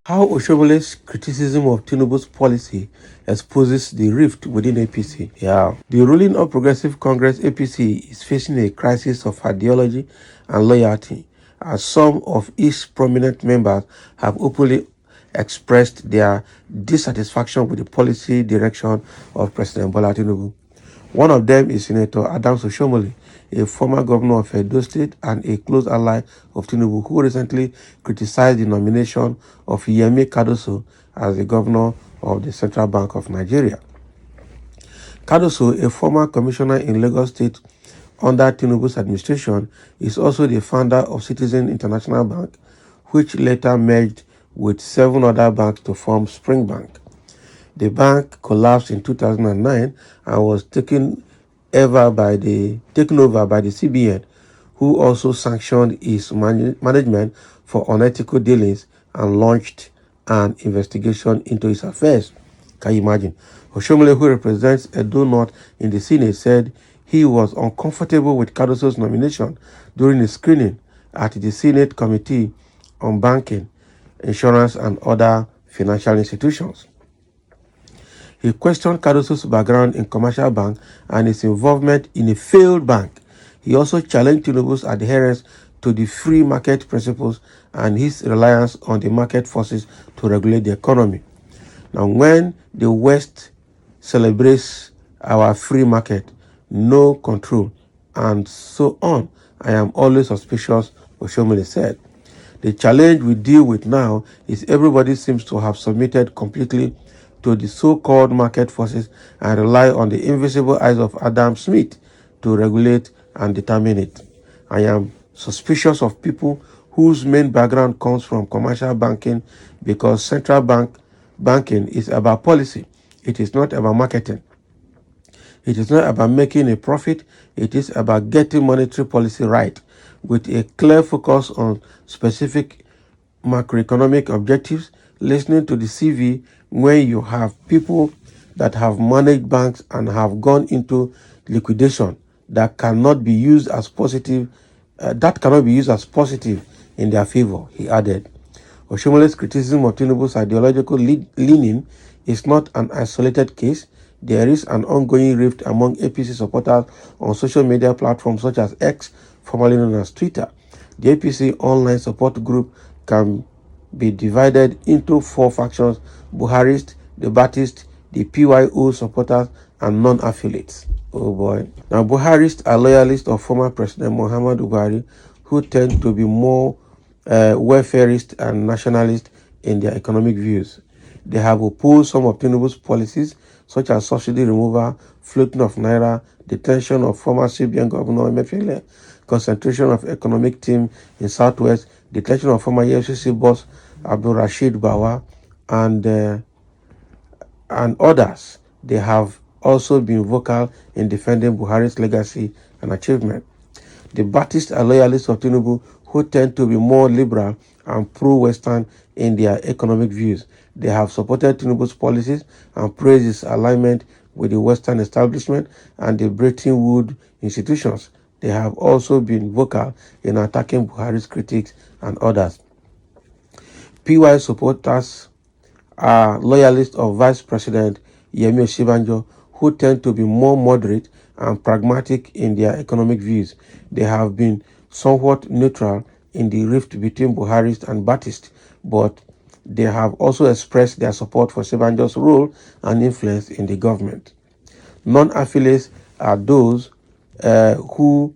How Oshomole's criticism of Tinubu's policy exposes the rift within APC. Yeah. The ruling All Progressive Congress APC is facing a crisis of ideology and loyalty, as some of its prominent members have openly expressed their dissatisfaction with the policy direction of President Bola Tinubu. One of them is Senator Adams Oshiomole, a former governor of Edo State and a close ally of Tinubu, who recently criticized the nomination of Yemi Cardoso as the governor of the Central Bank of Nigeria. Cardoso, a former commissioner in Lagos State under Tinubu's administration, is also the founder of Citizen International Bank, which later merged with 7 other banks to form Spring Bank. The bank collapsed in 2009 and was taken over by the CBN, who also sanctioned its management for unethical dealings and launched an investigation into its affairs. Can you imagine? Oshiomole, who represents Edo North in the Senate, said he was uncomfortable with Cardoso's nomination during a screening at the Senate Committee on Banking, Insurance, and Other Financial Institutions. He questioned Cardoso's background in commercial bank and his involvement in a failed bank. He also challenged Tinubu's adherence to the free market principles and his reliance on the market forces to regulate the economy. Now, when the West celebrates our free market, no control, and so on, I am always suspicious, Oshiomole said. The challenge we deal with now is everybody seems to have submitted completely to the so-called market forces and rely on the invisible eyes of Adam Smith to regulate and determine it. I am suspicious of people whose main background comes from commercial banking, because central banking is about policy. It is not about marketing. It is not about making a profit. It is about getting monetary policy right, with a clear focus on specific macroeconomic objectives, listening to the CV when you have people that have managed banks and have gone into liquidation that cannot be used as positive in their favor, he added. Oshiomole's criticism of Tinubu's ideological leaning is not an isolated case. There is an ongoing rift among APC supporters on social media platforms such as X, formerly known as Twitter. The APC online support group can be divided into 4 factions: Buharist, the Baptist, the PYO supporters, and non-affiliates. Oh boy. Now, Buharists are loyalists of former President Muhammadu Buhari, who tend to be more welfarist and nationalist in their economic views. They have opposed some of Tinubu's policies, such as subsidy removal, floating of naira, detention of former CBN Governor Emefiele, concentration of economic team in Southwest, detention of former EFCC boss Abdul Rashid Bawa, and others. They have also been vocal in defending Buhari's legacy and achievement. The Baptists are loyalists of Tinubu, who tend to be more liberal and pro-Western in their economic views. They have supported Tinubu's policies and praised his alignment with the Western establishment and the Bretton Woods institutions. They have also been vocal in attacking Buhari's critics and others. PY supporters are loyalists of Vice President Yemi Osinbajo, who tend to be more moderate and pragmatic in their economic views. They have been somewhat neutral in the rift between Buharists and Baptists, but they have also expressed their support for Osinbajo's role and influence in the government. Non-affiliates are those who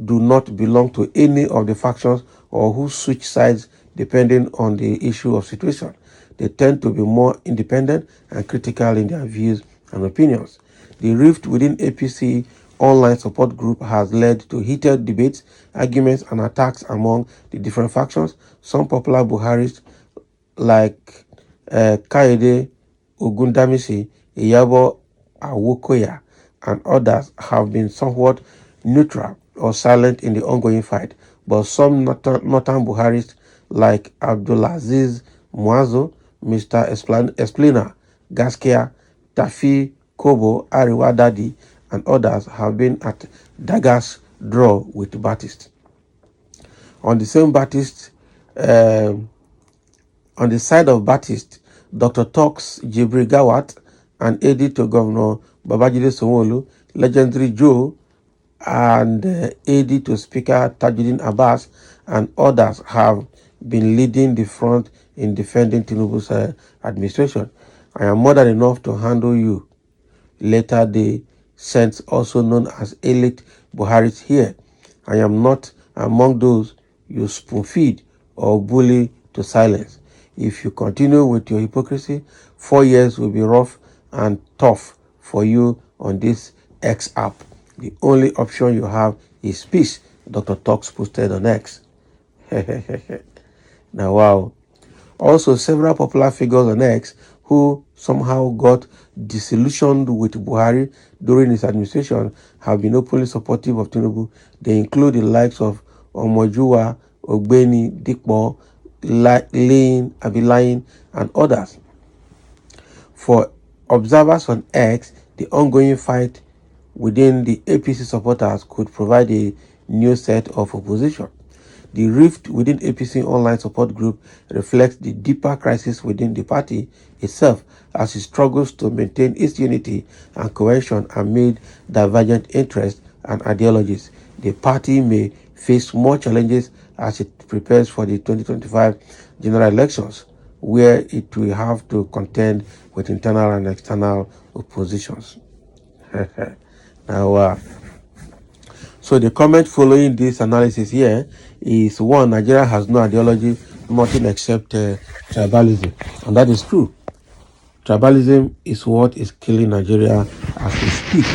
do not belong to any of the factions or who switch sides depending on the issue or situation. They tend to be more independent and critical in their views and opinions. The rift within APC online support group has led to heated debates, arguments, and attacks among the different factions. Some popular Buharists like Kaede Ogundamisi, Iyabo Awokoya, and others have been somewhat neutral or silent in the ongoing fight, but some northern Buharists like Abdulaziz Muazo, Mr. Esplina, Gaskia, Tafi Kobo, Ariwa Dadi, and others have been at daggers draw with Baptist. On the same Baptist, um on the side of Baptist, Dr. Talks Jibril Gawat, an aide to Governor Babajide Sanwo-Olu, legendary Joe, and aide to Speaker Tajuddin Abbas, and others have been leading the front in defending Tinubu's administration. I am more than enough to handle you. Later they sent, also known as elite Buharis here. I am not among those you spoon feed or bully to silence. If you continue with your hypocrisy, 4 years will be rough and tough for you on this X app. The only option you have is peace, Dr. Talks posted on X. Now, wow. Also, several popular figures on X who somehow got disillusioned with Buhari during his administration have been openly supportive of Tinubu. They include the likes of Omojuwa, Ogbeni, Dikpo, Abilayin, and others. For observers on X, the ongoing fight within the APC supporters could provide a new set of opposition. The rift within APC online support group reflects the deeper crisis within the party itself as it struggles to maintain its unity and cohesion amid divergent interests and ideologies. The party may face more challenges as it prepares for the 2025 general elections, where it will have to contend with internal and external oppositions. Now, so the comment following this analysis here is one: Nigeria has no ideology, nothing except tribalism, and that is true. Tribalism is what is killing Nigeria as we speak.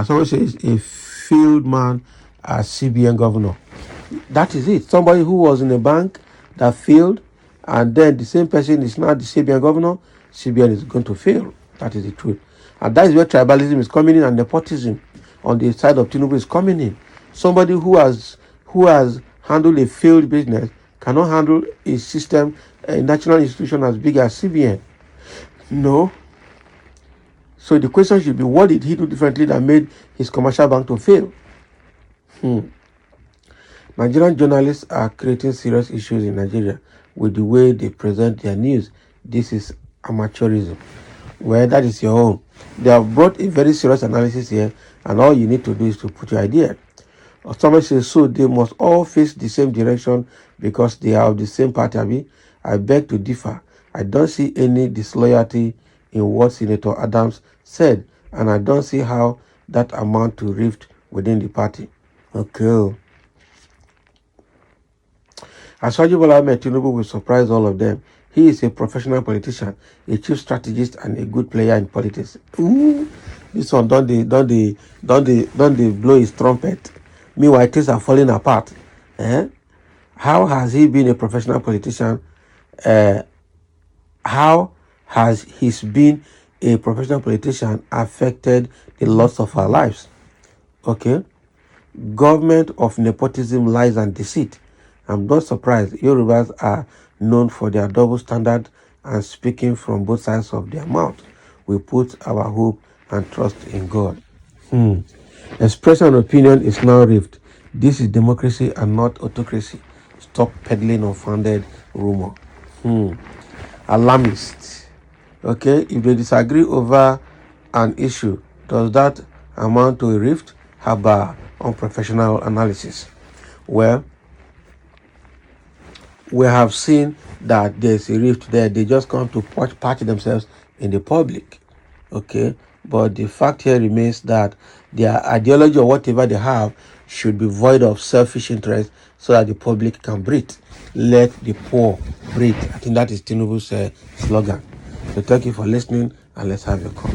Someone says a failed man as CBN governor. That is it. Somebody who was in a bank that failed, and then the same person is now the CBN governor. CBN is going to fail. That is the truth. And that is where tribalism is coming in, and nepotism on the side of Tinubu is coming in. Somebody who has handled a failed business cannot handle a system, a national institution as big as CBN. No. So the question should be, what did he do differently that made his commercial bank to fail? Nigerian journalists are creating serious issues in Nigeria with the way they present their news. This is amateurism. Well, that is your own. They have brought a very serious analysis here, and all you need to do is to put your idea. Somebody says, so they must all face the same direction because they are of the same party. I beg to differ. I don't see any disloyalty in what Senator Adams said, and I don't see how that amount to rift within the party. Okay. Aswaji Bola Ahmed Tinubu will surprise all of them. He is a professional politician, a chief strategist, and a good player in politics. Ooh, this one don't they blow his trumpet. Meanwhile, things are falling apart. How has he been a professional politician? How has his being a professional politician affected the loss of our lives? Okay. Government of nepotism, lies, and deceit. I'm not surprised. Yorubas are known for their double standard and speaking from both sides of their mouth. We put our hope and trust in God. Expression of opinion is now rift. This is democracy and not autocracy. Stop peddling unfounded rumor. Alarmist. Okay, if they disagree over an issue, does that amount to a rift? How about unprofessional analysis? Well, we have seen that there's a rift there. They just come to patch themselves in the public. Okay, but the fact here remains that their ideology or whatever they have should be void of selfish interest so that the public can breathe. Let the poor breathe. I think that is Tinubu's slogan. So thank you for listening, and let's have a call.